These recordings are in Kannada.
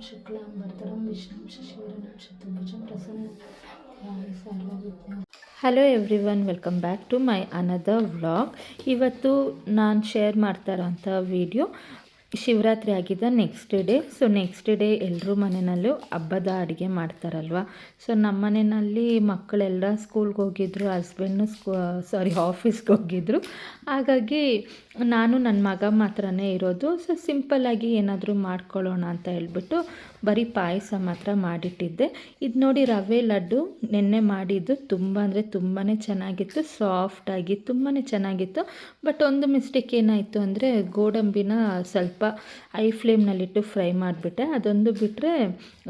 शुक्लांबरधरं विष्णुं शशिवर्णं चतुर्भुजं प्रसन्नवदनं सर्वविघ्नोपशान्तये. Hello everyone, welcome back to my another vlog. ಇವತ್ತು ನಾನು ಶೇರ್ ಮಾಡ್ತಾ ಇರೋಂಥ ವಿಡಿಯೋ ಶಿವರಾತ್ರಿ ಆಗಿದ್ದ next day. So next day ಎಲ್ಲರೂ ಮನೆಯಲ್ಲೂ ಹಬ್ಬದ ಅಡುಗೆ ಮಾಡ್ತಾರಲ್ವ. ಸೊ ನಮ್ಮ ಮನೆಯಲ್ಲಿ ಮಕ್ಕಳೆಲ್ಲ ಸ್ಕೂಲ್ಗೆ ಹೋಗಿದ್ರು, ಹಸ್ಬೆಂಡು ಆಫೀಸ್ಗೆ ಹೋಗಿದ್ರು. ಹಾಗಾಗಿ ನಾನು ನನ್ನ ಮಗ ಮಾತ್ರನೇ ಇರೋದು. ಸೊ ಸಿಂಪಲ್ಲಾಗಿ ಏನಾದರೂ ಮಾಡ್ಕೊಳ್ಳೋಣ ಅಂತ ಹೇಳ್ಬಿಟ್ಟು ಬರೀ ಪಾಯಸ ಮಾತ್ರ ಮಾಡಿಟ್ಟಿದ್ದೆ. ಇದು ನೋಡಿ, ರವೆ ಲಡ್ಡು ನೆನ್ನೆ ಮಾಡಿದ್ದು ತುಂಬ ಅಂದರೆ ತುಂಬಾ ಚೆನ್ನಾಗಿತ್ತು, ಸಾಫ್ಟಾಗಿ ತುಂಬಾ ಚೆನ್ನಾಗಿತ್ತು. ಬಟ್ ಒಂದು ಮಿಸ್ಟೇಕ್ ಏನಾಯಿತು ಅಂದರೆ ಗೋಡಂಬಿನ ಸ್ವಲ್ಪ ಐ ಫ್ಲೇಮ್ನಲ್ಲಿಟ್ಟು ಫ್ರೈ ಮಾಡಿಬಿಟ್ಟೆ. ಅದೊಂದು ಬಿಟ್ಟರೆ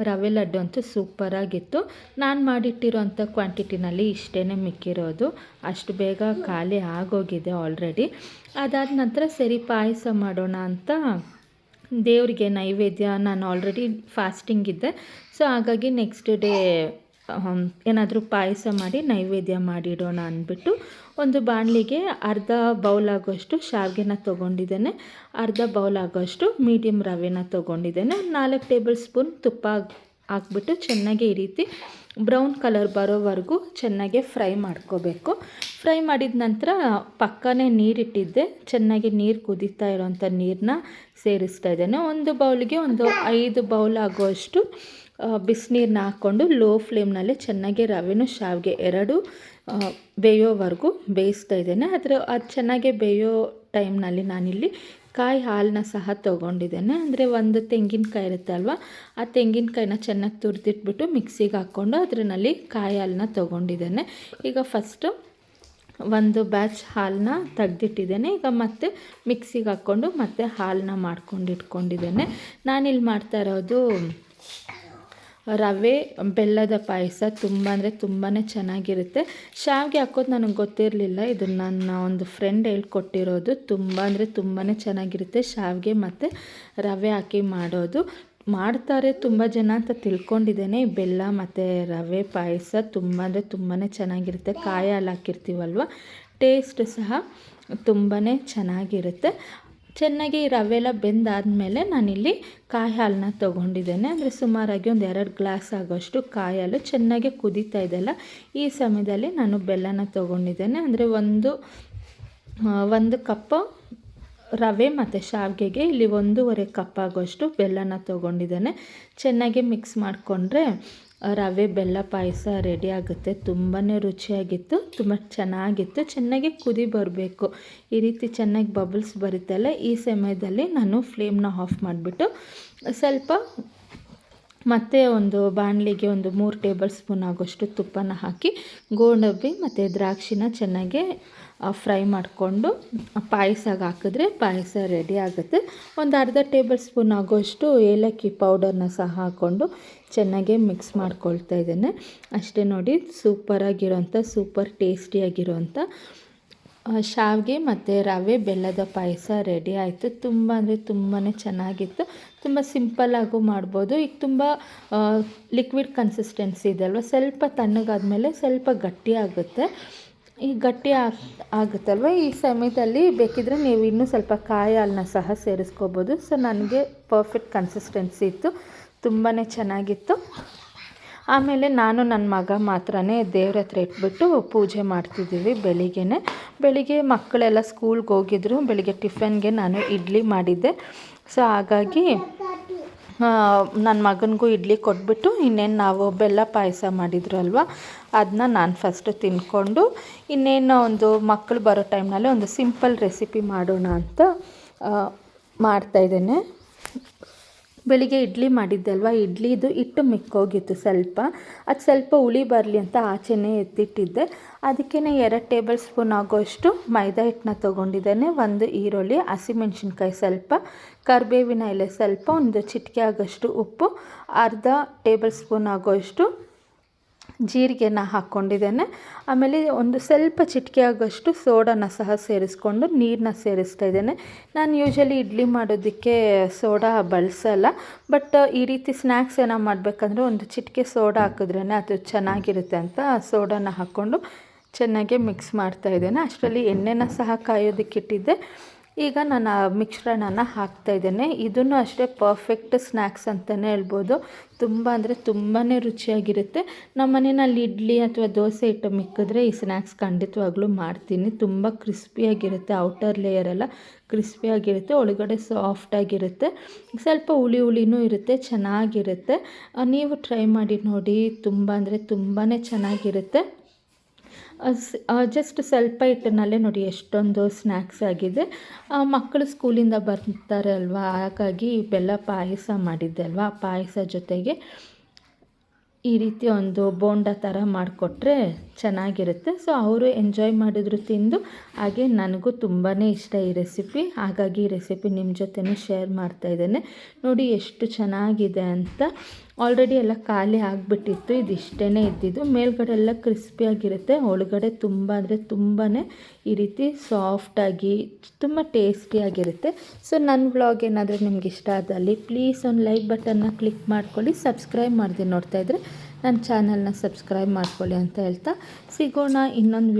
ರವೆ ಲಡ್ಡು ಅಂತೂ ಸೂಪರಾಗಿತ್ತು. ನಾನು ಮಾಡಿಟ್ಟಿರೋಂಥ ಕ್ವಾಂಟಿಟಿನಲ್ಲಿ ಇಷ್ಟೇ ಮಿಕ್ಕಿರೋದು, ಅಷ್ಟು ಬೇಗ ಖಾಲಿ ಆಗೋಗಿದೆ ಆಲ್ರೆಡಿ. ಅದಾದ ನಂತರ ಸರಿ ಪಾಯಸ ಮಾಡೋಣ ಅಂತ ದೇವರಿಗೆ ನೈವೇದ್ಯ, ನಾನು ಆಲ್ರೆಡಿ ಫಾಸ್ಟಿಂಗ್ ಇದ್ದೆ. ಸೊ ಹಾಗಾಗಿ ನೆಕ್ಸ್ಟ್ ಡೇ ಏನಾದರೂ ಪಾಯಸ ಮಾಡಿ ನೈವೇದ್ಯ ಮಾಡಿಡೋಣ ಅಂದ್ಬಿಟ್ಟು ಒಂದು ಬಾಣಲಿಗೆ ಅರ್ಧ ಬೌಲ್ ಆಗೋಷ್ಟು ಶಾವಿಗೆನ ತೊಗೊಂಡಿದ್ದೇನೆ, ಅರ್ಧ ಬೌಲ್ ಆಗೋಷ್ಟು ಮೀಡಿಯಮ್ ರವೆನ ತೊಗೊಂಡಿದ್ದೇನೆ. 4 ಟೇಬಲ್ ಸ್ಪೂನ್ ತುಪ್ಪ ಹಾಕ್ಬಿಟ್ಟು ಚೆನ್ನಾಗಿ ಈ ರೀತಿ ಬ್ರೌನ್ ಕಲರ್ ಬರೋವರೆಗೂ ಚೆನ್ನಾಗಿ ಫ್ರೈ ಮಾಡ್ಕೋಬೇಕು. ಫ್ರೈ ಮಾಡಿದ ನಂತರ ಪಕ್ಕನೇ ನೀರಿಟ್ಟಿದ್ದೆ, ಚೆನ್ನಾಗಿ ನೀರು ಕುದೀತಾ ಇರೋವಂಥ ನೀರನ್ನ ಸೇರಿಸ್ತಾ ಇದ್ದೇನೆ. ಒಂದು ಬೌಲ್ಗೆ ಒಂದು 5 ಬೌಲ್ ಆಗುವಷ್ಟು ಬಿಸಿನೀರನ್ನ ಹಾಕ್ಕೊಂಡು ಲೋ ಫ್ಲೇಮ್ನಲ್ಲಿ ಚೆನ್ನಾಗಿ ರವೆನೂ ಶಾವಿಗೆ ಎರಡೂ ಬೇಯೋವರೆಗೂ ಬೇಯಿಸ್ತಾ ಇದ್ದೇನೆ. ಅದು ಚೆನ್ನಾಗಿ ಬೇಯೋ ಟೈಮ್ನಲ್ಲಿ ನಾನಿಲ್ಲಿ ಕಾಯಿ ಹಾಲನ್ನ ಸಹ ತೊಗೊಂಡಿದ್ದೇನೆ. ಅಂದರೆ ಒಂದು ತೆಂಗಿನಕಾಯಿ ಇರುತ್ತೆ ಅಲ್ವಾ, ಆ ತೆಂಗಿನಕಾಯಿನ ಚೆನ್ನಾಗಿ ತುರಿದಿಟ್ಬಿಟ್ಟು ಮಿಕ್ಸಿಗೆ ಹಾಕ್ಕೊಂಡು ಅದರಲ್ಲಿ ಕಾಯಿ ಹಾಲನ್ನ ತೊಗೊಂಡಿದ್ದೇನೆ. ಈಗ ಫಸ್ಟು ಒಂದು ಬ್ಯಾಚ್ ಹಾಲನ್ನ ತೆಗ್ದಿಟ್ಟಿದ್ದೇನೆ. ಈಗ ಮತ್ತೆ ಮಿಕ್ಸಿಗೆ ಹಾಕ್ಕೊಂಡು ಮತ್ತೆ ಹಾಲನ್ನ ಮಾಡ್ಕೊಂಡು ಇಟ್ಕೊಂಡಿದ್ದೇನೆ. ನಾನಿಲ್ಲಿ ಮಾಡ್ತಾ ಇರೋದು ರವೆ ಬೆಲ್ಲದ ಪಾಯಸ. ತುಂಬ ಅಂದರೆ ತುಂಬಾ ಚೆನ್ನಾಗಿರುತ್ತೆ. ಶಾವಿಗೆ ಹಾಕೋದು ನನಗೆ ಗೊತ್ತಿರಲಿಲ್ಲ, ಇದು ನನ್ನ ಒಂದು ಫ್ರೆಂಡ್ ಹೇಳ್ಕೊಟ್ಟಿರೋದು. ತುಂಬ ಅಂದರೆ ತುಂಬಾ ಚೆನ್ನಾಗಿರುತ್ತೆ ಶಾವಿಗೆ ಮತ್ತು ರವೆ ಹಾಕಿ ಮಾಡೋದು. ಮಾಡ್ತಾರೆ ತುಂಬ ಜನ ಅಂತ ತಿಳ್ಕೊಂಡಿದ್ದೇನೆ. ಬೆಲ್ಲ ಮತ್ತು ರವೆ ಪಾಯಸ ತುಂಬ ಅಂದರೆ ತುಂಬಾ ಚೆನ್ನಾಗಿರುತ್ತೆ. ಕಾಯಿ ಹಾಲು ಹಾಕಿರ್ತೀವಲ್ವ, ಟೇಸ್ಟ್ ಸಹ ತುಂಬಾ ಚೆನ್ನಾಗಿರುತ್ತೆ. ಚೆನ್ನಾಗಿ ರವೆ ಎಲ್ಲ ಬೆಂದಾದಮೇಲೆ ನಾನಿಲ್ಲಿ ಕಾಯಿ ಹಾಲನ್ನ ತೊಗೊಂಡಿದ್ದೇನೆ. ಅಂದರೆ ಸುಮಾರಾಗಿ ಒಂದು 2 ಗ್ಲಾಸ್ ಆಗೋಷ್ಟು ಕಾಯಿ ಹಾಲು ಚೆನ್ನಾಗಿ ಕುದೀತಾ ಇದೆಯಲ್ಲ, ಈ ಸಮಯದಲ್ಲಿ ನಾನು ಬೆಲ್ಲನ ತೊಗೊಂಡಿದ್ದೇನೆ. ಅಂದರೆ ಒಂದು ಕಪ್ಪು ರವೆ ಮತ್ತು ಶಾವಿಗೆಗೆ ಇಲ್ಲಿ 1.5 ಕಪ್ ಆಗೋಷ್ಟು ಬೆಲ್ಲನ ತೊಗೊಂಡಿದ್ದೇನೆ. ಚೆನ್ನಾಗಿ ಮಿಕ್ಸ್ ಮಾಡಿಕೊಂಡ್ರೆ ರವೆ ಬೆಲ್ಲ ಪಾಯಸ ರೆಡಿ ಆಗುತ್ತೆ. ತುಂಬಾ ರುಚಿಯಾಗಿತ್ತು, ತುಂಬ ಚೆನ್ನಾಗಿತ್ತು. ಚೆನ್ನಾಗಿ ಕುದಿ ಬರಬೇಕು, ಈ ರೀತಿ ಚೆನ್ನಾಗಿ ಬಬಲ್ಸ್ ಬರುತ್ತಲ್ಲ, ಈ ಸಮಯದಲ್ಲಿ ನಾನು ಫ್ಲೇಮ್ನ ಆಫ್ ಮಾಡಿಬಿಟ್ಟು ಸ್ವಲ್ಪ ಮತ್ತು ಒಂದು ಬಾಣಲಿಗೆ ಒಂದು 3 ಟೇಬಲ್ ಸ್ಪೂನ್ ಆಗೋಷ್ಟು ತುಪ್ಪನ ಹಾಕಿ ಗೋಡಂಬಿ ಮತ್ತು ದ್ರಾಕ್ಷಿನ ಚೆನ್ನಾಗಿ ಫ್ರೈ ಮಾಡಿಕೊಂಡು ಪಾಯಸಗೆ ಹಾಕಿದ್ರೆ ಪಾಯಸ ರೆಡಿ ಆಗುತ್ತೆ. ಒಂದು ಅರ್ಧ ಟೇಬಲ್ ಸ್ಪೂನ್ ಆಗೋಷ್ಟು ಏಲಕ್ಕಿ ಪೌಡರ್ನ ಸಹ ಹಾಕ್ಕೊಂಡು ಚೆನ್ನಾಗಿ ಮಿಕ್ಸ್ ಮಾಡ್ಕೊಳ್ತಾ ಇದ್ದೇನೆ. ಅಷ್ಟೇ ನೋಡಿ, ಸೂಪರಾಗಿರೋಂಥ ಸೂಪರ್ ಟೇಸ್ಟಿಯಾಗಿರೋಂಥ ಶಾವಿಗೆ ಮತ್ತು ರವೆ ಬೆಲ್ಲದ ಪಾಯಸ ರೆಡಿ ಆಯಿತು. ತುಂಬ ಅಂದರೆ ತುಂಬಾ ಚೆನ್ನಾಗಿತ್ತು. ತುಂಬ ಸಿಂಪಲ್ಲಾಗೂ ಮಾಡ್ಬೋದು. ಈಗ ತುಂಬ ಲಿಕ್ವಿಡ್ ಕನ್ಸಿಸ್ಟೆನ್ಸಿ ಇದೆ ಅಲ್ವ, ಸ್ವಲ್ಪ ತಣ್ಣಗಾದ್ಮೇಲೆ ಸ್ವಲ್ಪ ಗಟ್ಟಿ ಆಗುತ್ತೆ. ಈ ಗಟ್ಟಿ ಆಗುತ್ತಲ್ವ, ಈ ಸಮಯದಲ್ಲಿ ಬೇಕಿದ್ರೆ ನೀವು ಇನ್ನೂ ಸ್ವಲ್ಪ ಕಾಯಿ ಹಾಲನ್ನ ಸಹ ಸೇರಿಸ್ಕೋಬೋದು. ಸೊ ನನಗೆ ಪರ್ಫೆಕ್ಟ್ ಕನ್ಸಿಸ್ಟೆನ್ಸಿ ಇತ್ತು, ತುಂಬಾ ಚೆನ್ನಾಗಿತ್ತು. ಆಮೇಲೆ ನಾನು ನನ್ನ ಮಗ ಮಾತ್ರನೇ ದೇವ್ರ ಹತ್ರ ಇಟ್ಬಿಟ್ಟು ಪೂಜೆ ಮಾಡ್ತಿದ್ದೀವಿ. ಬೆಳಿಗ್ಗೆ ಮಕ್ಕಳೆಲ್ಲ ಸ್ಕೂಲ್ಗೆ ಹೋಗಿದ್ರು. ಬೆಳಿಗ್ಗೆ ಟಿಫನ್ಗೆ ನಾನು ಇಡ್ಲಿ ಮಾಡಿದ್ದೆ. ಸೊ ಹಾಗಾಗಿ ನನ್ನ ಮಗನಿಗೂ ಇಡ್ಲಿ ಕೊಟ್ಬಿಟ್ಟು ಇನ್ನೇನು ನಾವು ಬೆಲ್ಲ ಪಾಯಸ ಮಾಡಿದ್ರು ಅಲ್ವ, ಅದನ್ನ ನಾನು ಫಸ್ಟು ತಿಂದ್ಕೊಂಡು ಇನ್ನೇನು ಒಂದು ಮಕ್ಕಳು ಬರೋ ಟೈಮ್ನಲ್ಲಿ ಒಂದು ಸಿಂಪಲ್ ರೆಸಿಪಿ ಮಾಡೋಣ ಅಂತ ಮಾಡ್ತಾಯಿದ್ದೇನೆ. ಬೆಳಿಗ್ಗೆ ಇಡ್ಲಿ ಮಾಡಿದ್ದೆ ಅಲ್ವ, ಇಡ್ಲಿದು ಹಿಟ್ಟು ಮಿಕ್ಕೋಗಿತ್ತು ಸ್ವಲ್ಪ, ಅದು ಸ್ವಲ್ಪ ಹುಳಿ ಬರಲಿ ಅಂತ ಆಚೆನೇ ಎತ್ತಿಟ್ಟಿದ್ದೆ. ಅದಕ್ಕೇ 2 ಟೇಬಲ್ ಸ್ಪೂನ್ ಆಗೋಷ್ಟು ಮೈದಾ ಹಿಟ್ಟನ್ನ ತೊಗೊಂಡಿದ್ದೇನೆ. ಒಂದು ಈರುಳ್ಳಿ, ಹಸಿಮೆಣ್ಸಿನ್ಕಾಯಿ ಸ್ವಲ್ಪ, ಕರಿಬೇವಿನ ಎಲೆ ಸ್ವಲ್ಪ, ಒಂದು ಚಿಟಿಕೆ ಆಗೋಷ್ಟು ಉಪ್ಪು, ಅರ್ಧ ಟೇಬಲ್ ಸ್ಪೂನ್ ಆಗೋಷ್ಟು ಜೀರಿಗೆನ ಹಾಕ್ಕೊಂಡಿದ್ದೇನೆ. ಆಮೇಲೆ ಒಂದು ಸ್ವಲ್ಪ ಚಿಟಿಕೆ ಆಗೋಷ್ಟು ಸೋಡಾನ ಸಹ ಸೇರಿಸ್ಕೊಂಡು ನೀರನ್ನ ಸೇರಿಸ್ತಾ ಇದ್ದೇನೆ. ನಾನು ಯೂಶ್ವಲಿ ಇಡ್ಲಿ ಮಾಡೋದಕ್ಕೆ ಸೋಡಾ ಬಳಸಲ್ಲ, ಬಟ್ ಈ ರೀತಿ ಸ್ನ್ಯಾಕ್ಸ್ ಏನೋ ಮಾಡಬೇಕಂದ್ರೆ ಒಂದು ಚಿಟಿಕೆ ಸೋಡಾ ಹಾಕಿದ್ರೇ ಅದು ಚೆನ್ನಾಗಿರುತ್ತೆ ಅಂತ ಸೋಡಾನ ಹಾಕ್ಕೊಂಡು ಚೆನ್ನಾಗಿ ಮಿಕ್ಸ್ ಮಾಡ್ತಾ ಇದ್ದೇನೆ. ಅಷ್ಟರಲ್ಲಿ ಎಣ್ಣೆನ ಸಹ ಕಾಯೋದಕ್ಕಿಟ್ಟಿದ್ದೆ. ಈಗ ನಾನು ಮಿಶ್ರಣನ ಹಾಕ್ತಾಯಿದ್ದೇನೆ. ಇದನ್ನು ಅಷ್ಟೇ ಪರ್ಫೆಕ್ಟ್ ಸ್ನ್ಯಾಕ್ಸ್ ಅಂತಲೇ ಹೇಳ್ಬೋದು. ತುಂಬ ಅಂದರೆ ತುಂಬಾ ರುಚಿಯಾಗಿರುತ್ತೆ. ನಮ್ಮ ಮನೆಯಲ್ಲಿ ಇಡ್ಲಿ ಅಥವಾ ದೋಸೆ ಹಿಟ್ಟು ಮಿಕ್ಕಿದ್ರೆ ಈ ಸ್ನ್ಯಾಕ್ಸ್ ಖಂಡಿತವಾಗ್ಲೂ ಮಾಡ್ತೀನಿ. ತುಂಬ ಕ್ರಿಸ್ಪಿಯಾಗಿರುತ್ತೆ, ಔಟರ್ ಲೇಯರೆಲ್ಲ ಕ್ರಿಸ್ಪಿಯಾಗಿರುತ್ತೆ, ಒಳಗಡೆ ಸಾಫ್ಟಾಗಿರುತ್ತೆ, ಸ್ವಲ್ಪ ಹುಳಿನೂ ಇರುತ್ತೆ, ಚೆನ್ನಾಗಿರುತ್ತೆ. ನೀವು ಟ್ರೈ ಮಾಡಿ ನೋಡಿ, ತುಂಬ ಅಂದರೆ ತುಂಬಾ ಚೆನ್ನಾಗಿರುತ್ತೆ. ಜಸ್ಟ್ ಸ್ವಲ್ಪ ಹಿಟ್ಟಿನಲ್ಲೇ ನೋಡಿ ಎಷ್ಟೊಂದು ಸ್ನ್ಯಾಕ್ಸ್ ಆಗಿದೆ. ಮಕ್ಕಳು ಸ್ಕೂಲಿಂದ ಬರ್ತಾರೆ ಅಲ್ವಾ, ಹಾಗಾಗಿ ಬೆಲ್ಲ ಪಾಯಸ ಮಾಡಿದ್ದೆ ಅಲ್ವಾ, ಪಾಯಸ ಜೊತೆಗೆ ಈ ರೀತಿ ಒಂದು ಬೋಂಡ ಥರ ಮಾಡಿಕೊಟ್ರೆ ಚೆನ್ನಾಗಿರುತ್ತೆ. ಸೊ ಅವರು ಎಂಜಾಯ್ ಮಾಡಿದ್ರು ತಿಂದು. ಹಾಗೆ ನನಗೂ ತುಂಬಾ ಇಷ್ಟ ಈ ರೆಸಿಪಿ, ಹಾಗಾಗಿ ಈ ರೆಸಿಪಿ ನಿಮ್ಮ ಜೊತೆನೂ ಶೇರ್ ಮಾಡ್ತಾಯಿದ್ದೇನೆ. ನೋಡಿ ಎಷ್ಟು ಚೆನ್ನಾಗಿದೆ ಅಂತ. ಆಲ್ರೆಡಿ ಎಲ್ಲ ಖಾಲಿ ಆಗಿಬಿಟ್ಟಿತ್ತು, ಇದಿಷ್ಟೇ ಇದ್ದಿದ್ದು. ಮೇಲ್ಗಡೆ ಎಲ್ಲ ಕ್ರಿಸ್ಪಿಯಾಗಿರುತ್ತೆ, ಒಳಗಡೆ ತುಂಬ ಅಂದರೆ ತುಂಬಾ ಈ ರೀತಿ ಸಾಫ್ಟಾಗಿ ತುಂಬ ಟೇಸ್ಟಿಯಾಗಿರುತ್ತೆ. ಸೊ ನನ್ನ ವ್ಲಾಗ್ ಏನಾದರೂ ನಿಮ್ಗೆ ಇಷ್ಟ ಆದಲ್ಲಿ ಪ್ಲೀಸ್ ಒಂದು ಲೈಕ್ ಬಟನ್ನ ಕ್ಲಿಕ್ ಮಾಡ್ಕೊಳ್ಳಿ. ಸಬ್ಸ್ಕ್ರೈಬ್ ಮಾಡಿದೆ ನೋಡ್ತಾಯಿದ್ರೆ ನನ್ನ ಚಾನಲ್ನ ಸಬ್ಸ್ಕ್ರೈಬ್ ಮಾಡ್ಕೊಳ್ಳಿ ಅಂತ ಹೇಳ್ತಾ ಸಿಗೋಣ ಇನ್ನೊಂದು